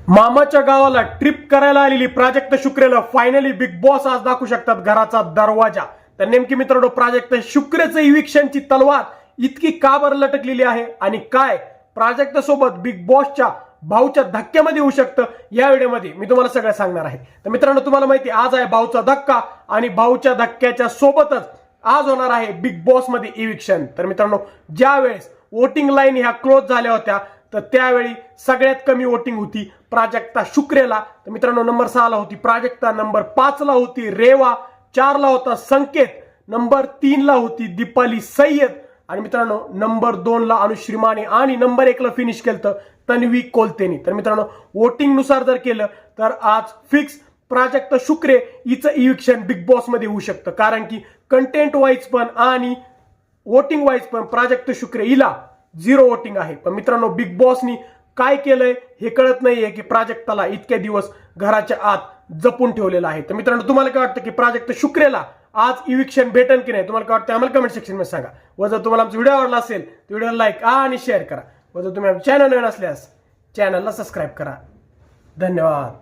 मामाच्या गावाला ट्रिप करायला आलेली प्राजक्त शुक्रेला फायनली बिग बॉस आज दाखवू शकतात घराचा दरवाजा। तर नेमकी मित्रांनो, प्राजक्त शुक्रेचं इविक्शनची तलवार इतकी का बरं लटकलेली आहे आणि काय प्राजक्त सोबत बिग बॉसच्या भाऊच्या धक्क्यामध्ये होऊ शकतं, या व्हिडिओमध्ये मी तुम्हाला सगळं सांगणार आहे। तर मित्रांनो, तुम्हाला माहिती आज आहे भाऊचा धक्का आणि भाऊच्या धक्क्याच्या सोबतच आज होणार आहे बिग बॉस मध्ये इविक्शन। तर मित्रांनो, ज्या वेळेस वोटिंग लाईन ह्या क्लोज झाल्या होत्या तर त्यावेळी सगळ्यात कमी वोटिंग होती प्राजक्ता शुक्रेला। तर मित्रांनो, नंबर 6 ला होती प्राजक्ता, नंबर 5 ला होती रेवा, 4 ला होता संकेत, नंबर 3 ला होती दीपाली सय्यद आणि मित्रांनो नंबर 2 ला अनुश्री माने आणि नंबर 1 ला फिनिश केलं तन्वी कोलतेनी। तर मित्रांनो, वोटिंग नुसार जर केलं तर आज फिक्स प्राजक्त शुक्रे हिचं इविक्शन बिग बॉस मध्ये होऊ शकतं, कारण की कंटेंट वाईज पण आणि वोटिंग वाईज पण प्राजक्त शुक्रे हिला 0 वोटिंग आहे। पण मित्रांनो, बिग बॉसनी काय केलंय हे कळत नाहीये की प्राजक्ताला इतके दिवस घराच्या आत जपून ठेवलेलं आहे। तर मित्रांनो, तुम्हाला काय वाटतं की प्राजक्त शुक्रेला आज इविक्शन भेटेल की नाही? तुम्हाला काय वाटतं आम्हाला कमेंट सेक्शन मध्ये सांगा। व जर तुम्हाला आमचा व्हिडिओ आवडला असेल तर व्हिडिओला लाईक आणि शेअर करा। व जर तुम्ही आमच्या चॅनल नवीन असल्यास चॅनलला सबस्क्राईब करा। धन्यवाद।